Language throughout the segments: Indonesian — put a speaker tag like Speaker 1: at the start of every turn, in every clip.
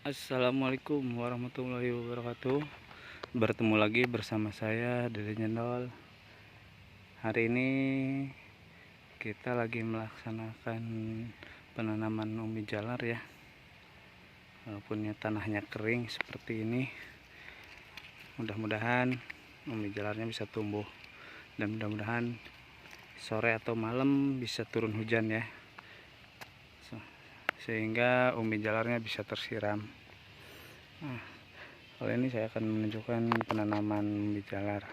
Speaker 1: Assalamualaikum warahmatullahi wabarakatuh. Bertemu lagi bersama saya Dede Jendol. Hari ini kita lagi melaksanakan penanaman umbi jalar ya. Walaupun tanahnya kering seperti ini, mudah-mudahan umbi jalarnya bisa tumbuh dan mudah-mudahan sore atau malam bisa turun hujan ya, sehingga umbi jalarnya bisa tersiram. Kali ini saya akan menunjukkan penanaman umbi jalar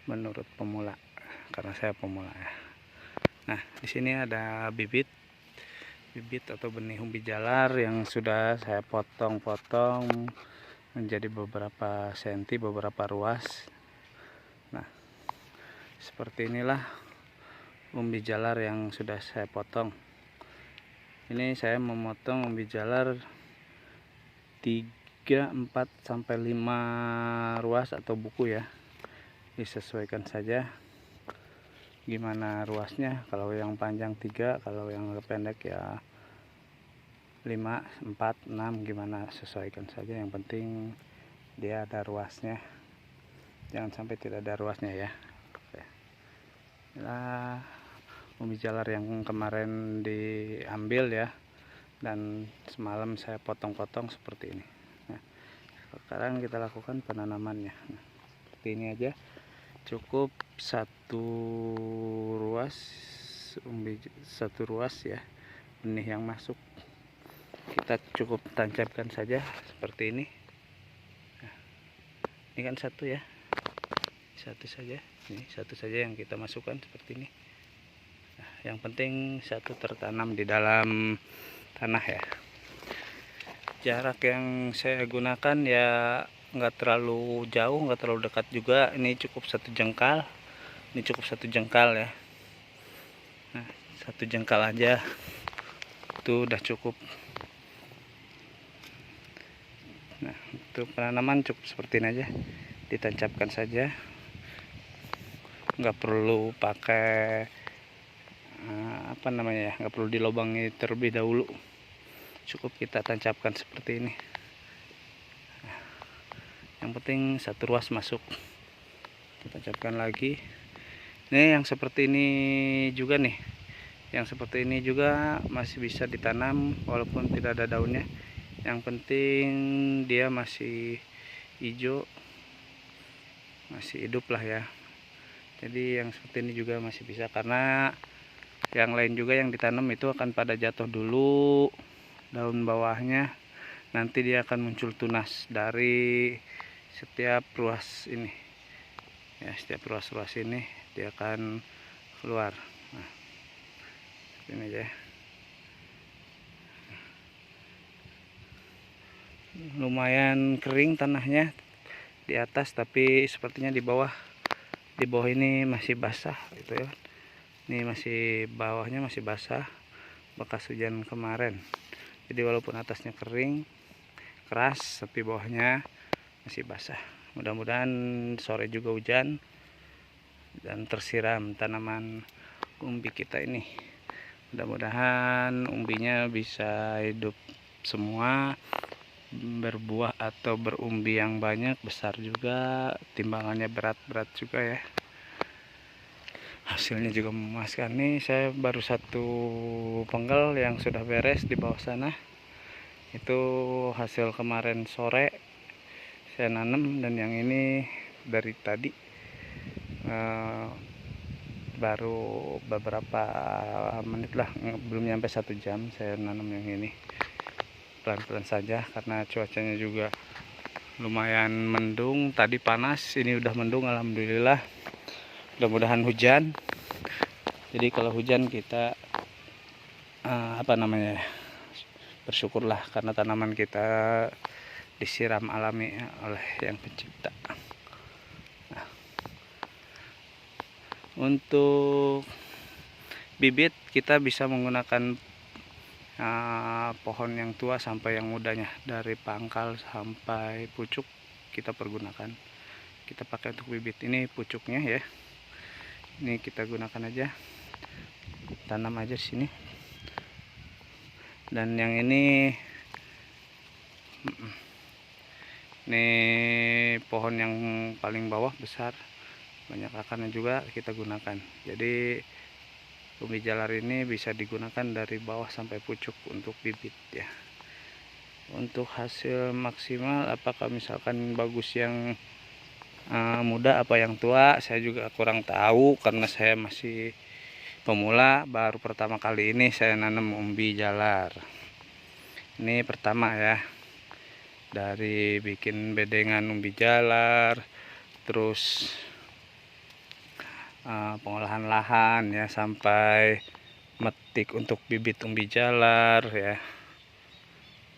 Speaker 1: menurut pemula, karena saya pemula ya. Nah, di sini ada bibit atau benih umbi jalar yang sudah saya potong-potong menjadi beberapa senti, beberapa ruas. Nah, seperti inilah umbi jalar yang sudah saya potong. Ini saya memotong umbi jalar 3, 4 sampai 5 ruas atau buku ya. Disesuaikan saja gimana ruasnya. Kalau yang panjang 3, kalau yang pendek ya 5, 4, 6, gimana, sesuaikan saja. Yang penting dia ada ruasnya, jangan sampai tidak ada ruasnya ya. Inilah umbi jalar yang kemarin diambil ya, dan semalam saya potong-potong seperti ini. Nah, sekarang kita lakukan penanamannya. Nah, seperti ini aja, cukup satu ruas ya, benih yang masuk kita cukup tancapkan saja seperti ini. Nah, ini kan satu ya, satu saja, ini satu saja yang kita masukkan seperti ini. Nah, yang penting satu tertanam di dalam tanah ya. Jarak yang saya gunakan ya nggak terlalu jauh, nggak terlalu dekat juga. Ini cukup 1 jengkal, ini cukup 1 jengkal ya. Nah, 1 jengkal aja itu udah cukup. Nah, untuk penanaman cukup seperti ini aja, ditancapkan saja, nggak perlu pakai nggak perlu dilobangi terlebih dahulu, cukup kita tancapkan seperti ini. Nah, yang penting satu ruas masuk, tancapkan lagi. Ini yang seperti ini juga nih, yang seperti ini juga masih bisa ditanam walaupun tidak ada daunnya. Yang penting dia masih hijau, masih hidup lah ya. Jadi yang seperti ini juga masih bisa, karena yang lain juga yang ditanam itu akan pada jatuh dulu daun bawahnya. Nanti dia akan muncul tunas dari setiap ruas ini ya, setiap ruas-ruas ini dia akan keluar. Nah, ini aja. Lumayan kering tanahnya di atas, tapi sepertinya di bawah ini masih basah gitu ya. Ini masih bawahnya masih basah bekas hujan kemarin. Jadi walaupun atasnya kering keras, tapi bawahnya masih basah. Mudah-mudahan sore juga hujan dan tersiram tanaman umbi kita ini. Mudah-mudahan umbinya bisa hidup semua, berbuah atau berumbi yang banyak, besar juga, timbangannya berat-berat juga ya. Hasilnya juga memuaskan. Nih saya baru 1 penggal yang sudah beres di bawah sana. Itu hasil kemarin sore saya nanam, dan yang ini dari tadi baru beberapa menit lah, belum nyampe 1 jam saya nanam yang ini. Pelan-pelan saja karena cuacanya juga lumayan mendung. Tadi panas, ini udah mendung, alhamdulillah. Mudah-mudahan hujan. Jadi kalau hujan kita bersyukurlah, karena tanaman kita disiram alami oleh Yang Pencipta. Nah, untuk bibit kita bisa menggunakan pohon yang tua sampai yang mudanya, dari pangkal sampai pucuk kita pergunakan. Kita pakai untuk bibit. Ini pucuknya ya, ini kita gunakan aja, tanam aja di sini. Dan yang ini Ini pohon yang paling bawah besar, banyak akarnya juga kita gunakan. Jadi umbi jalar ini bisa digunakan dari bawah sampai pucuk untuk bibit ya. Untuk hasil maksimal apakah misalkan bagus yang muda apa yang tua, saya juga kurang tahu karena saya masih pemula, baru pertama kali ini saya nanam umbi jalar. Ini pertama ya, dari bikin bedengan umbi jalar, terus pengolahan lahan ya, sampai metik untuk bibit umbi jalar ya,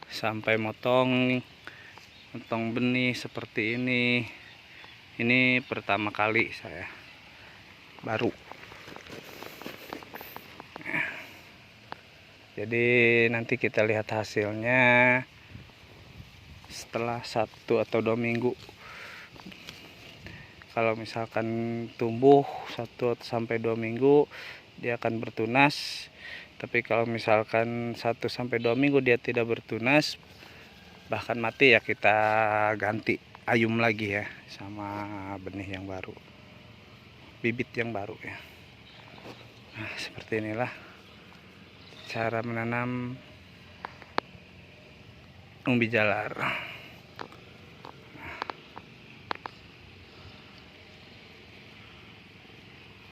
Speaker 1: sampai motong benih seperti ini. Ini pertama kali saya, baru. Jadi nanti kita lihat hasilnya setelah 1 atau 2 minggu. Kalau misalkan tumbuh 1 sampai 2 minggu dia akan bertunas. Tapi kalau misalkan 1 sampai 2 minggu dia tidak bertunas, bahkan mati, ya kita ganti ayum lagi ya, sama benih yang baru, bibit yang baru ya. Nah, seperti inilah cara menanam umbi jalar.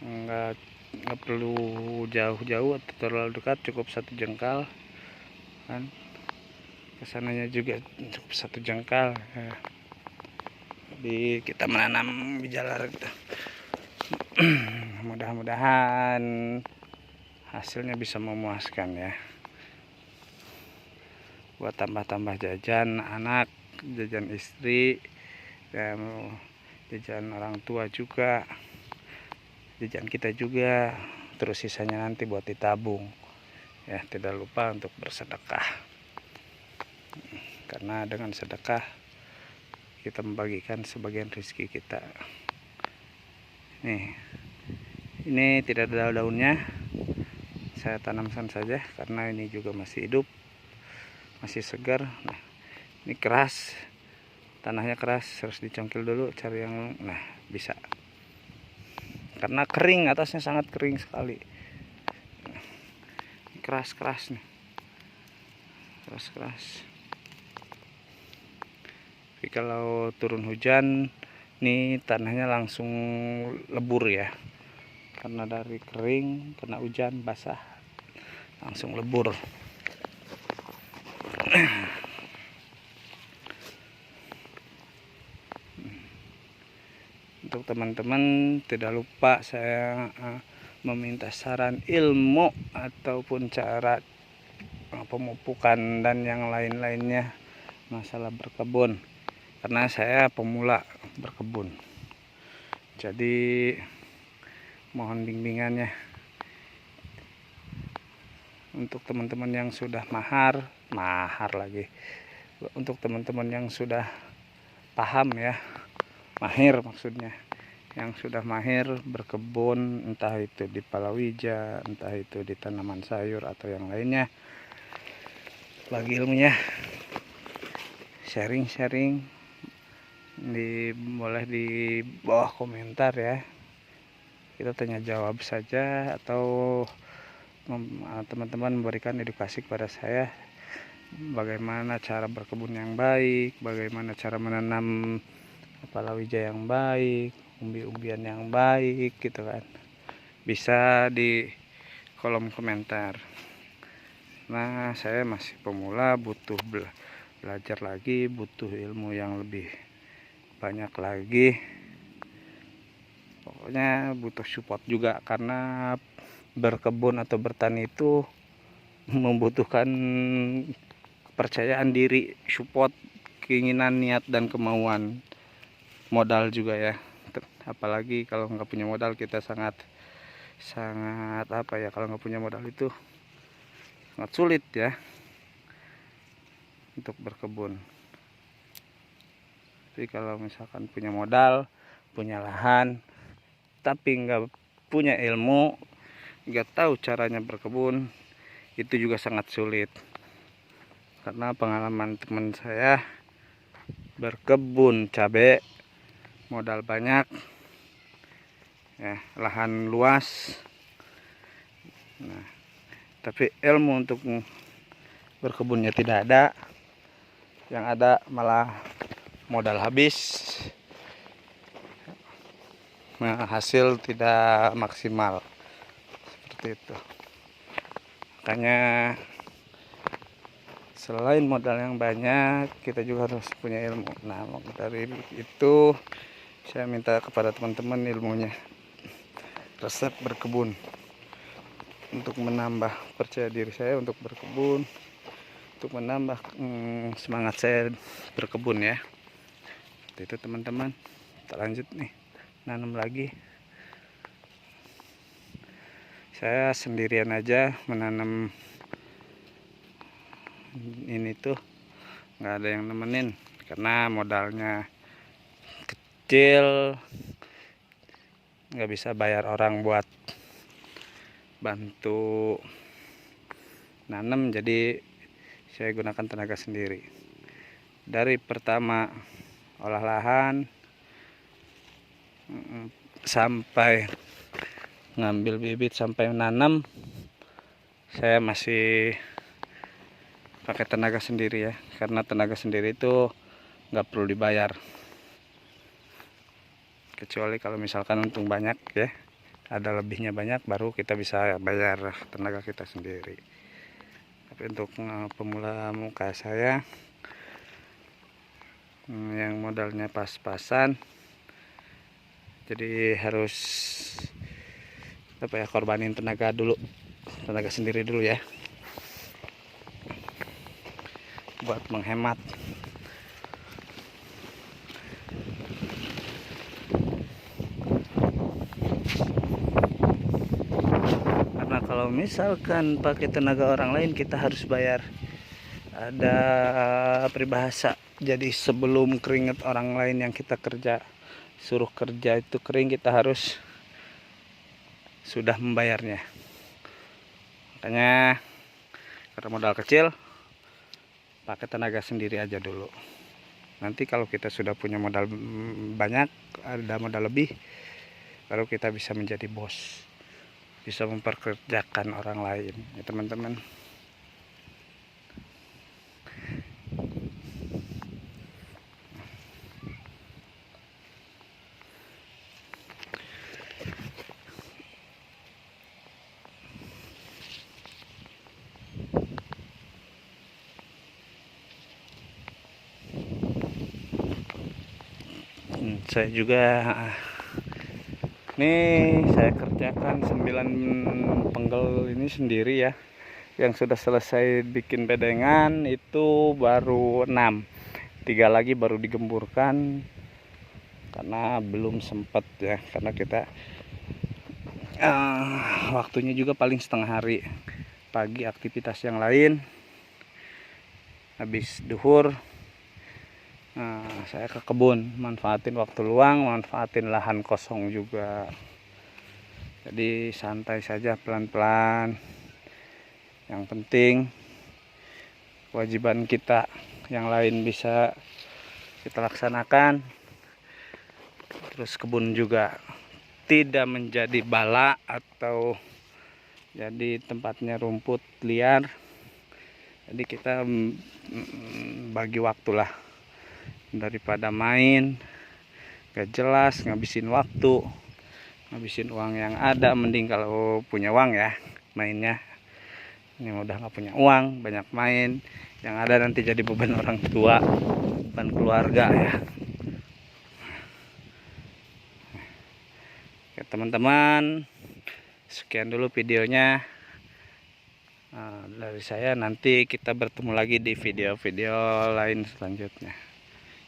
Speaker 1: Nggak perlu jauh-jauh atau terlalu dekat, cukup 1 jengkal kan, kesananya juga cukup 1 jengkal ya. Jadi kita menanam umbi jalar gitu. Mudah-mudahan hasilnya bisa memuaskan ya, buat tambah-tambah jajan anak, jajan istri, dan jajan orang tua juga, jajan kita juga, terus sisanya nanti buat ditabung ya. Tidak lupa untuk bersedekah, karena dengan sedekah kita membagikan sebagian rezeki kita. Ini tidak ada daunnya, saya tanamkan saja karena ini juga masih hidup, masih segar. Nah, ini keras, tanahnya keras, harus dicongkel dulu cari yang bisa, karena kering, atasnya sangat kering sekali. Keras nih, keras. Tapi kalau turun hujan nih tanahnya langsung lebur ya, karena dari kering kena hujan basah langsung lebur. Untuk teman-teman tidak lupa saya meminta saran ilmu ataupun cara pemupukan dan yang lain-lainnya masalah berkebun, karena saya pemula berkebun. Jadi mohon bimbingannya. Untuk teman-teman yang sudah mahar lagi, untuk teman-teman yang sudah paham ya, mahir maksudnya, yang sudah mahir berkebun, entah itu di palawija, entah itu di tanaman sayur atau yang lainnya, bagi ilmunya, sharing boleh di bawah komentar ya, kita tanya jawab saja, atau teman-teman memberikan edukasi kepada saya bagaimana cara berkebun yang baik, bagaimana cara menanam palawija yang baik, umbi-umbian yang baik gitu kan. Bisa di kolom komentar. Nah, saya masih pemula, butuh belajar lagi, butuh ilmu yang lebih banyak lagi. Pokoknya butuh support juga, karena berkebun atau bertani itu membutuhkan kepercayaan diri, support, keinginan, niat, dan kemauan, modal juga ya. Apalagi kalau nggak punya modal, kita sangat apa ya, kalau nggak punya modal itu sangat sulit ya untuk berkebun. Tapi kalau misalkan punya modal, punya lahan, tapi nggak punya ilmu, nggak tahu caranya berkebun, itu juga sangat sulit. karena pengalaman teman saya berkebun cabai modal banyak ya, lahan luas. Nah, tapi ilmu untuk berkebunnya tidak ada, yang ada malah modal habis. Nah, hasil tidak maksimal seperti itu. Makanya selain modal yang banyak, kita juga harus punya ilmu. Nah, dari itu saya minta kepada teman-teman ilmunya, resep berkebun, untuk menambah percaya diri saya untuk berkebun, untuk menambah semangat saya berkebun ya. Seperti itu teman-teman. Kita lanjut nih, nanam lagi. Saya sendirian aja menanam ini tuh, nggak ada yang nemenin karena modalnya kecil, nggak bisa bayar orang buat bantu nanam, jadi saya gunakan tenaga sendiri. Dari pertama olah lahan sampai ngambil bibit sampai nanam, saya masih pakai tenaga sendiri ya, karena tenaga sendiri itu nggak perlu dibayar, kecuali kalau misalkan untung banyak ya, ada lebihnya banyak, baru kita bisa bayar tenaga kita sendiri. Tapi untuk pemula muka saya yang modalnya pas-pasan, jadi harus korbanin tenaga sendiri dulu ya, buat menghemat. Karena kalau misalkan pakai tenaga orang lain, kita harus bayar. Ada peribahasa, jadi sebelum keringat orang lain yang kita suruh kerja itu kering, kita harus sudah membayarnya. Makanya karena modal kecil, pakai tenaga sendiri aja dulu. Nanti kalau kita sudah punya modal banyak, ada modal lebih, baru kita bisa menjadi bos, bisa memperkerjakan orang lain ya teman-teman. Saya juga nih, saya kerjakan 9 penggal ini sendiri ya. Yang sudah selesai bikin bedengan itu baru 6, 3 lagi baru digemburkan karena belum sempat ya, karena kita waktunya juga paling setengah hari. Pagi aktivitas yang lain, habis duhur saya ke kebun, manfaatin waktu luang, manfaatin lahan kosong juga. Jadi santai saja, pelan-pelan. Yang penting kewajiban kita yang lain bisa kita laksanakan. Terus kebun juga tidak menjadi bala atau jadi tempatnya rumput liar. Jadi kita bagi waktulah, daripada main gak jelas, ngabisin waktu, ngabisin uang yang ada. Mending kalau punya uang ya mainnya. Ini udah nggak punya uang, banyak main, yang ada nanti jadi beban orang tua, beban keluarga ya. Oke teman-teman, sekian dulu videonya dari saya. Nanti kita bertemu lagi di video-video lain selanjutnya.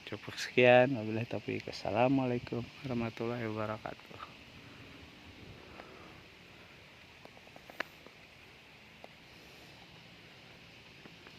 Speaker 1: Cukup sekian, wabillahi taufiq. Assalamualaikum warahmatullahi wabarakatuh.